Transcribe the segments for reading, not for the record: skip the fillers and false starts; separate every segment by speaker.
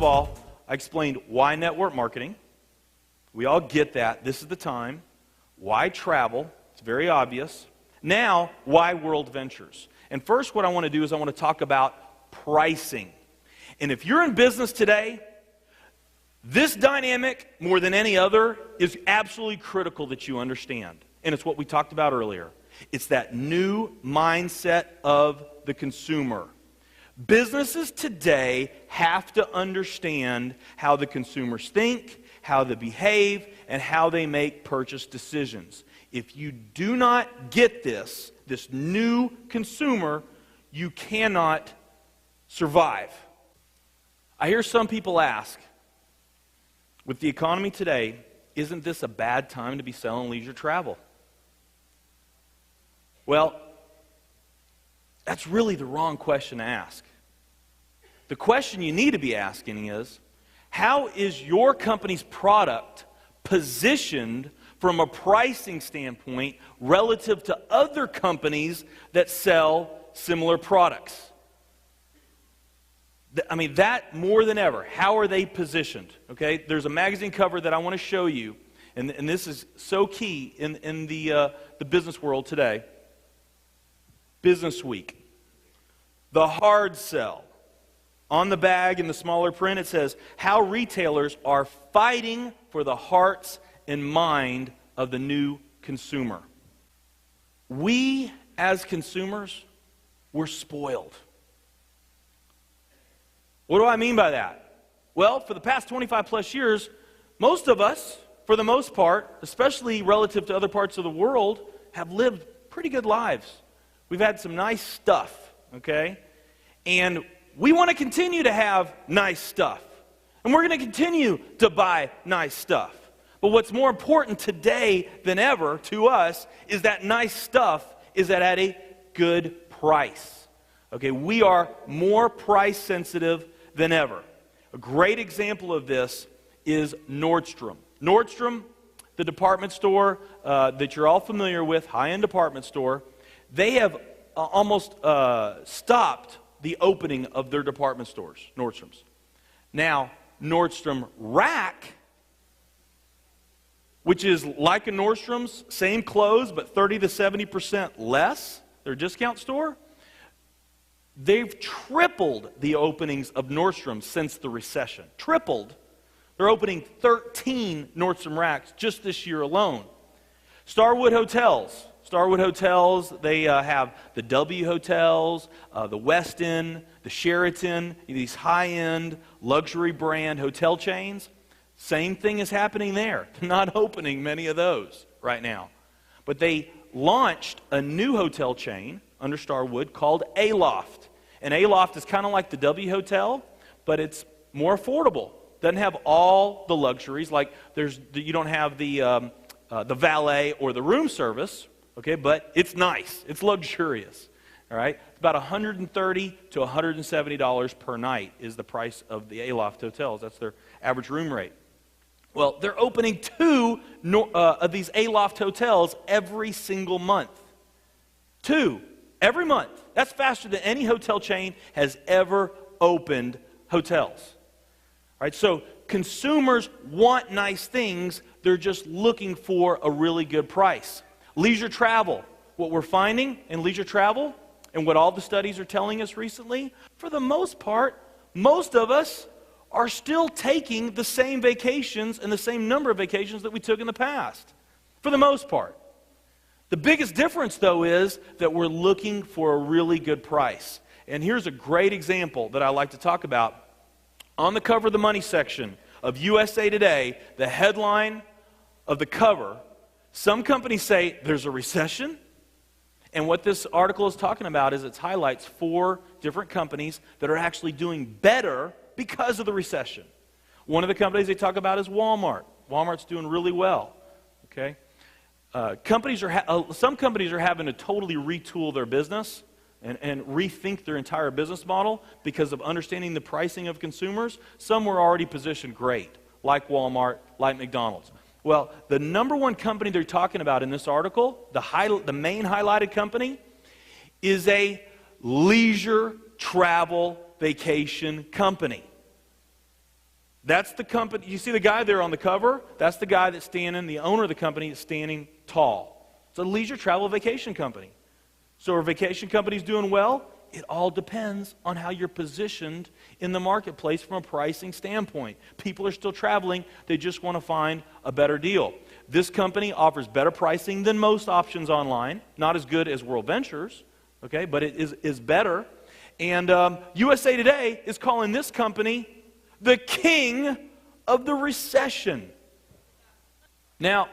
Speaker 1: of all, I explained why network marketing. We all get that. This is the time. Why travel? It's very obvious. Now, why world ventures? And first, what I want to do is I want to talk about pricing. And if you're in business today, this dynamic, more than any other, is absolutely critical that you understand. And it's what we talked about earlier. It's that new mindset of the consumer. Businesses today have to understand how the consumers think, how they behave, and how they make purchase decisions. If you do not get this new consumer, you cannot survive. I hear some people ask, with the economy today, isn't this a bad time to be selling leisure travel? Well, that's really the wrong question to ask. The question you need to be asking is, how is your company's product positioned from a pricing standpoint relative to other companies that sell similar products? I mean, that more than ever, how are they positioned? Okay, there's a magazine cover that I want to show you, and this is so key in the business world today. Business Week. The hard sell. On the bag in the smaller print, it says, how retailers are fighting for the hearts and mind of the new consumer. We, as consumers, we're spoiled. What do I mean by that? Well, for the past 25 plus years, most of us, for the most part, especially relative to other parts of the world, have lived pretty good lives. We've had some nice stuff, okay? And we want to continue to have nice stuff. And we're going to continue to buy nice stuff. But what's more important today than ever to us is that nice stuff is at a good price. Okay, we are more price sensitive than ever. A great example of this is Nordstrom. Nordstrom, the department store that you're all familiar with, high-end department store, they have almost stopped the opening of their department stores, Nordstrom's. Now, Nordstrom Rack, which is like a Nordstrom's, same clothes, but 30 to 70% less, their discount store, they've tripled the openings of Nordstrom since the recession. Tripled. They're opening 13 Nordstrom Racks just this year alone. Starwood Hotels. Starwood Hotels, they have the W Hotels, the Westin, the Sheraton, these high-end luxury brand hotel chains. Same thing is happening there. They're not opening many of those right now. But they launched a new hotel chain under Starwood called Aloft. And Aloft is kind of like the W Hotel, but it's more affordable. Doesn't have all the luxuries, like you don't have the valet or the room service, okay, but it's nice. It's luxurious, all right? It's about $130 to $170 per night is the price of the Aloft hotels. That's their average room rate. Well, they're opening 2 of these Aloft hotels every single month. 2 every month. That's faster than any hotel chain has ever opened hotels. All right, so consumers want nice things. They're just looking for a really good price. Leisure travel. What we're finding in leisure travel, and what all the studies are telling us recently, for the most part, most of us are still taking the same vacations and the same number of vacations that we took in the past, for the most part. The biggest difference, though, is that we're looking for a really good price. And here's a great example that I like to talk about. On the cover of the money section of USA Today, the headline of the cover, some companies say there's a recession. And what this article is talking about is it highlights 4 different companies that are actually doing better because of the recession. One of the companies they talk about is Walmart. Walmart's doing really well. Okay, some companies are having to totally retool their business and rethink their entire business model because of understanding the pricing of consumers. Some were already positioned great, like Walmart, like McDonald's. Well, the number one company they're talking about in this article, the main highlighted company, is a leisure travel vacation company. That's the company. You see the guy there on the cover? That's the guy that's standing, the owner of the company is standing tall. It's a leisure travel vacation company. So are vacation companies doing well? It all depends on how you're positioned in the marketplace from a pricing standpoint. People are still traveling. They just want to find a better deal. This company offers better pricing than most options online. Not as good as World Ventures, okay, but it is better. And USA Today is calling this company the king of the recession. Now,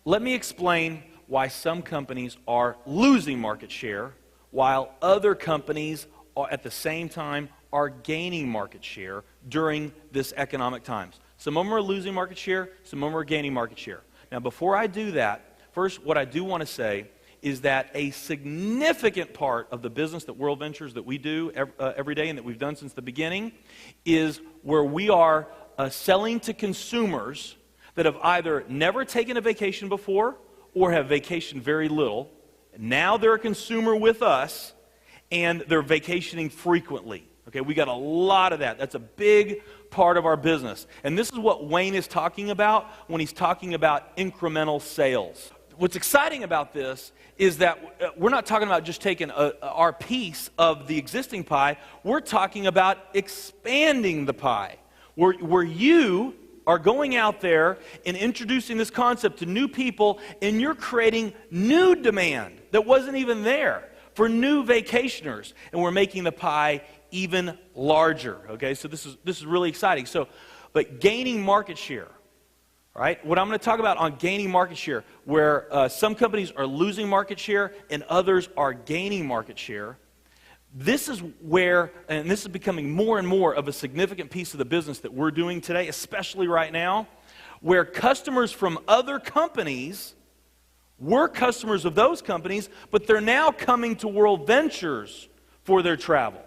Speaker 1: let me explain why some companies are losing market share while other companies are, at the same time, are gaining market share during this economic times. Some of them are losing market share, some of them are gaining market share. Now, before I do that, first, what I do want to say is that a significant part of the business that World Ventures that we do every day and that we've done since the beginning is where we are selling to consumers that have either never taken a vacation before or have vacationed very little. Now they're a consumer with us and they're vacationing frequently. Okay, we got a lot of that. That's a big part of our business. And this is what Wayne is talking about when he's talking about incremental sales. What's exciting about this is that we're not talking about just taking our piece of the existing pie. We're talking about expanding the pie. Where you are going out there and introducing this concept to new people, and you're creating new demand that wasn't even there for new vacationers. And we're making the pie even larger. Okay, so this is really exciting. But gaining market share. All right, what I'm going to talk about on gaining market share, where some companies are losing market share and others are gaining market share, this is where, and this is becoming more and more of a significant piece of the business that we're doing today, especially right now, where customers from other companies were customers of those companies, but they're now coming to World Ventures for their travel.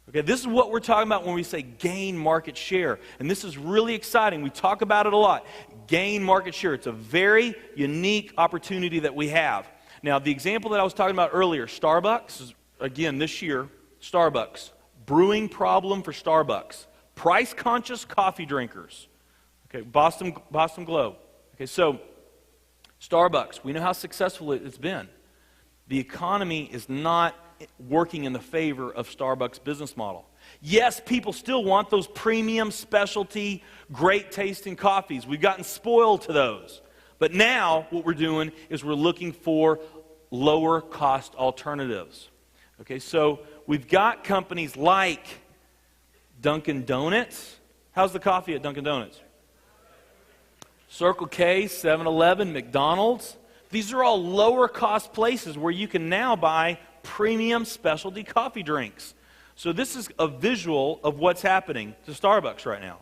Speaker 1: Okay, this is what we're talking about when we say gain market share. And this is really exciting. We talk about it a lot. Gain market share. It's a very unique opportunity that we have. Now, the example that I was talking about earlier, Starbucks, again, this year, Starbucks. Brewing problem for Starbucks. Price-conscious coffee drinkers. Okay, Boston Globe. Okay, so Starbucks, we know how successful it's been. The economy is not working in the favor of Starbucks' business model. Yes, people still want those premium, specialty, great tasting coffees. We've gotten spoiled to those. But now what we're doing is we're looking for lower cost alternatives. Okay, so we've got companies like Dunkin' Donuts. How's the coffee at Dunkin' Donuts? Circle K, 7-Eleven, McDonald's. These are all lower cost places where you can now buy premium specialty coffee drinks. So this is a visual of what's happening to Starbucks right now.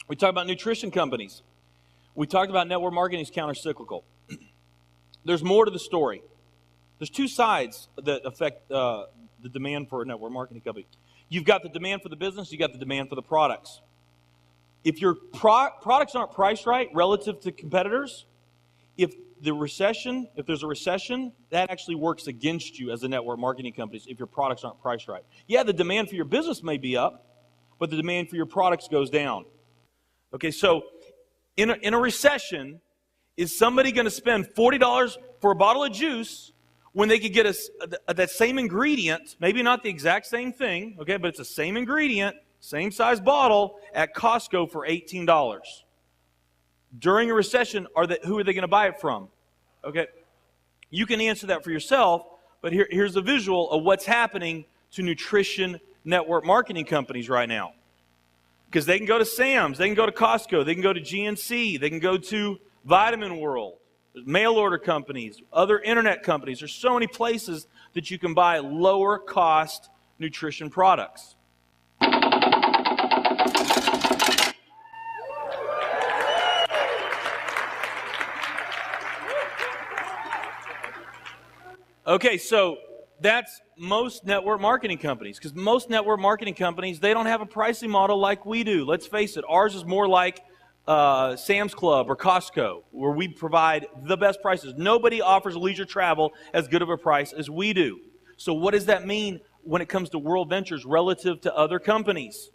Speaker 1: We talked about nutrition companies. We talked about network marketing is counter-cyclical. There's more to the story. There's two sides that affect the demand for a network marketing company. You've got the demand for the business, you've got the demand for the products. If your products aren't priced right relative to competitors, if there's a recession, that actually works against you as a network marketing company if your products aren't priced right. Yeah, the demand for your business may be up, but the demand for your products goes down. Okay, so in a recession, is somebody going to spend $40 for a bottle of juice when they could get that same ingredient, maybe not the exact same thing, okay, but it's the same ingredient, same size bottle at Costco for $18? During a recession, who are they going to buy it from? Okay, you can answer that for yourself, but here's a visual of what's happening to nutrition network marketing companies right now. Because they can go to Sam's, they can go to Costco, they can go to GNC, they can go to Vitamin World, mail order companies, other internet companies. There's so many places that you can buy lower cost nutrition products. Okay, so that's most network marketing companies, because most network marketing companies, they don't have a pricing model like we do. Let's face it, ours is more like Sam's Club or Costco, where we provide the best prices. Nobody offers leisure travel as good of a price as we do. So what does that mean when it comes to World Ventures relative to other companies?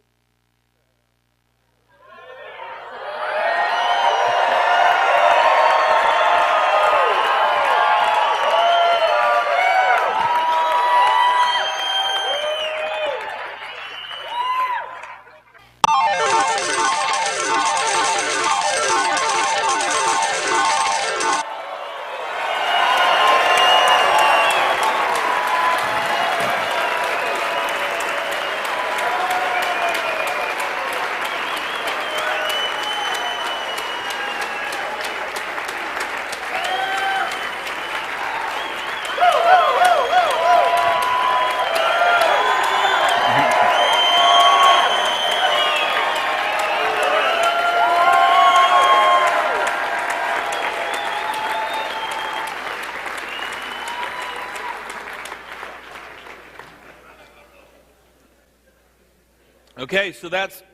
Speaker 1: Okay, so that's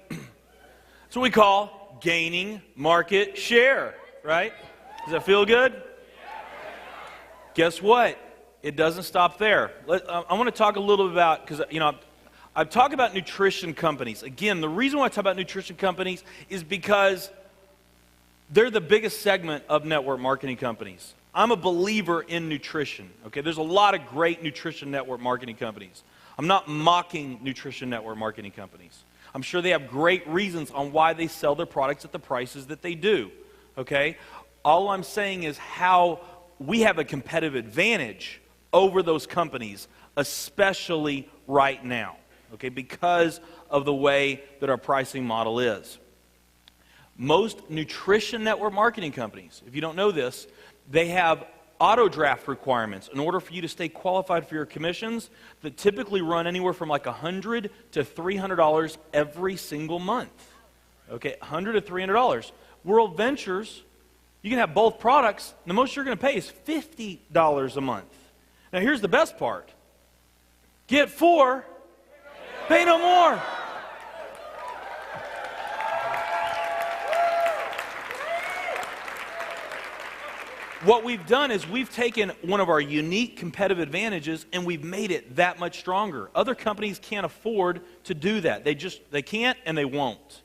Speaker 1: what we call gaining market share, right? Does that feel good? Guess what? It doesn't stop there. I want to talk a little bit about, because, I've talked about nutrition companies. Again, the reason why I talk about nutrition companies is because they're the biggest segment of network marketing companies. I'm a believer in nutrition, okay? There's a lot of great nutrition network marketing companies. I'm not mocking nutrition network marketing companies. I'm sure they have great reasons on why they sell their products at the prices that they do, okay? All I'm saying is how we have a competitive advantage over those companies, especially right now, okay, because of the way that our pricing model is. Most nutrition network marketing companies, if you don't know this, they have auto draft requirements in order for you to stay qualified for your commissions that typically run anywhere from like $100 to $300 every single month. Okay, $100 to $300. World Ventures, you can have both products, and the most you're going to pay is $50 a month. Now here's the best part. Get 4, pay no more. What we've done is we've taken one of our unique competitive advantages and we've made it that much stronger. Other companies can't afford to do that. They can't and they won't.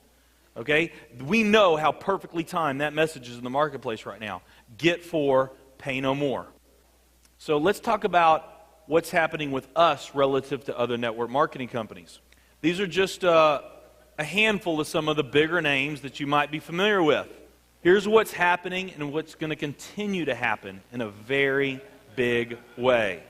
Speaker 1: Okay? We know how perfectly timed that message is in the marketplace right now. Get 4, pay no more. So let's talk about what's happening with us relative to other network marketing companies. These are just a handful of some of the bigger names that you might be familiar with. Here's what's happening and what's going to continue to happen in a very big way.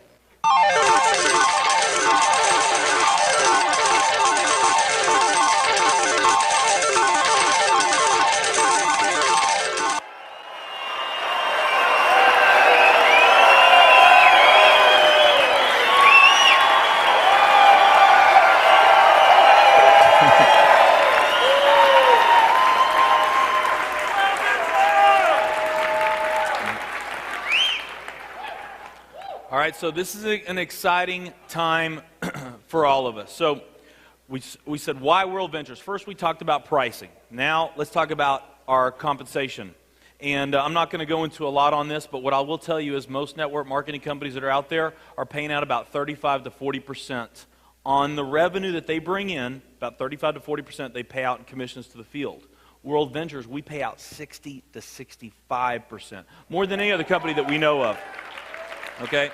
Speaker 1: All right, so this is an exciting time for all of us. So we said, why World Ventures? First, we talked about pricing. Now, let's talk about our compensation. And I'm not going to go into a lot on this, but what I will tell you is most network marketing companies that are out there are paying out about 35 to 40% on the revenue that they bring in. About 35 to 40% they pay out in commissions to the field. World Ventures, we pay out 60 to 65%, more than any other company that we know of. Okay?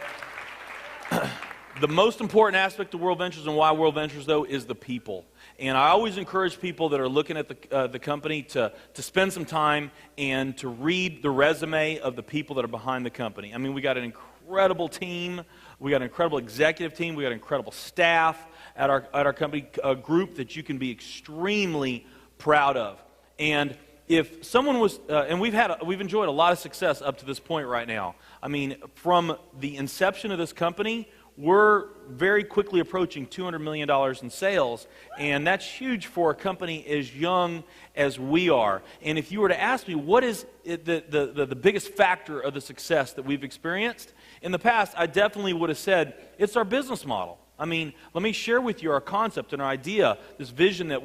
Speaker 1: The most important aspect of World Ventures and why World Ventures, though, is the people. And I always encourage people that are looking at the company to spend some time and to read the resume of the people that are behind the company. I mean, we got an incredible team. We got an incredible executive team. We got incredible staff at our company, a group that you can be extremely proud of. And if someone was, and we've enjoyed a lot of success up to this point right now. I mean, from the inception of this company, we're very quickly approaching $200 million in sales, and that's huge for a company as young as we are. And if you were to ask me what is the biggest factor of the success that we've experienced, in the past, I definitely would have said it's our business model. I mean, let me share with you our concept and our idea, this vision that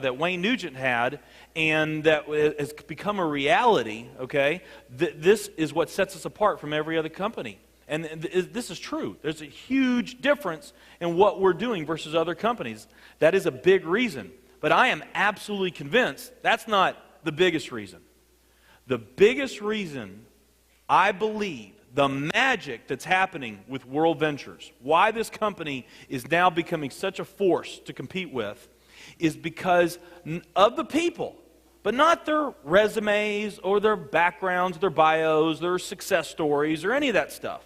Speaker 1: that Wayne Nugent had, and that has become a reality, okay? This is what sets us apart from every other company. And this is true. There's a huge difference in what we're doing versus other companies. That is a big reason. But I am absolutely convinced that's not the biggest reason. The biggest reason, I believe, the magic that's happening with World Ventures, why this company is now becoming such a force to compete with, is because of the people, but not their resumes or their backgrounds, their bios, their success stories, or any of that stuff.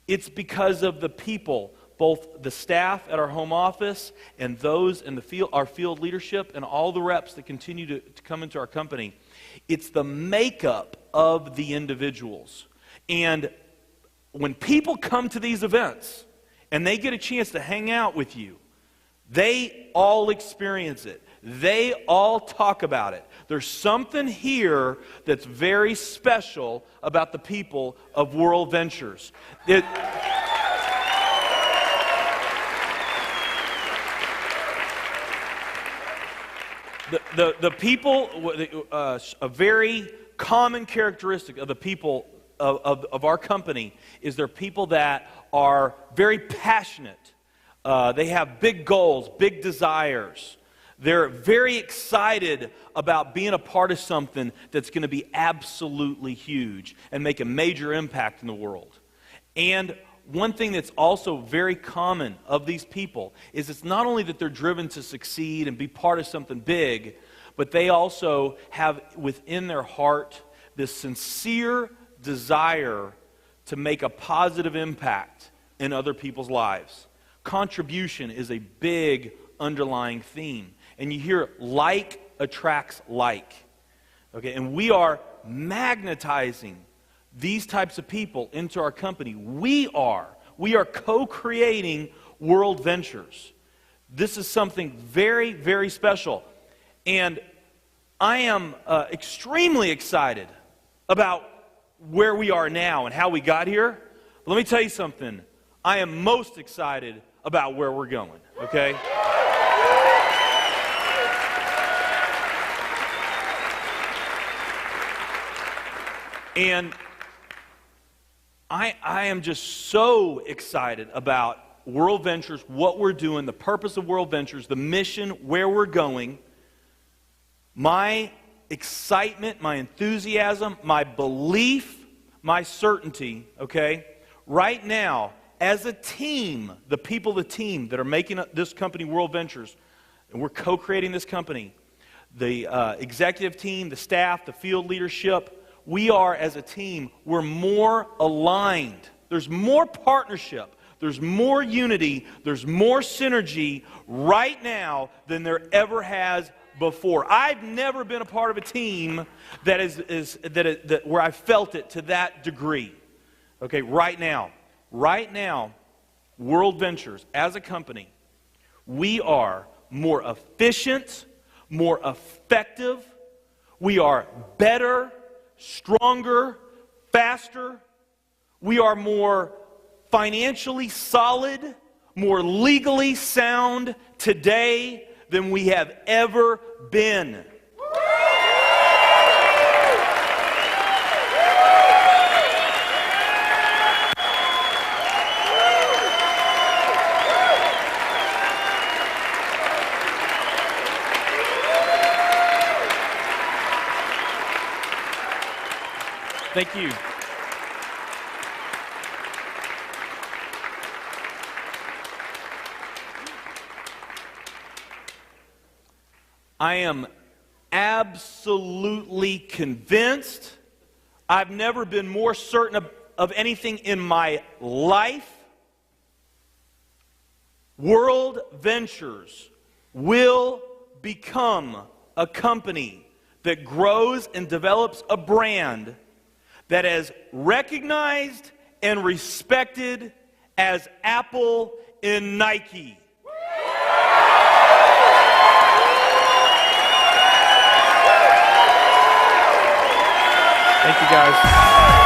Speaker 1: It's because of the people, both the staff at our home office and those in the field, our field leadership, and all the reps that continue to come into our company. It's the makeup of the individuals. And when people come to these events and they get a chance to hang out with you, they all experience it. They all talk about it. There's something here that's very special about the people of World Ventures. The people, a very common characteristic of the people of our company is they're people that are very passionate. They have big goals, big desires. They're very excited about being a part of something that's going to be absolutely huge and make a major impact in the world. And one thing that's also very common of these people is it's not only that they're driven to succeed and be part of something big, but they also have within their heart this sincere desire to make a positive impact in other people's lives. Contribution is a big underlying theme. And you hear like attracts like. Okay, and we are magnetizing these types of people into our company. We are co-creating World Ventures. This is something very, very special. And I am extremely excited about where we are now and how we got here. But let me tell you something. I am most excited about where we're going, okay? And I am just so excited about World Ventures, what we're doing, the purpose of World Ventures, the mission, where we're going. My excitement, my enthusiasm, my belief, my certainty, okay? Right now, as a team, the people of the team that are making this company World Ventures, and we're co-creating this company, the executive team, the staff, the field leadership, we are, as a team, we're more aligned. There's more partnership. There's more unity. There's more synergy right now than there ever has before. I've never been a part of a team that where I felt it to that degree. Okay, right now, World Ventures, as a company, we are more efficient, more effective. We are better, stronger, faster. We are more financially solid, more legally sound today than we have ever been. Thank you. I am absolutely convinced. I've never been more certain of anything in my life. World Ventures will become a company that grows and develops a brand that is recognized and respected as Apple and Nike. Thank you, guys.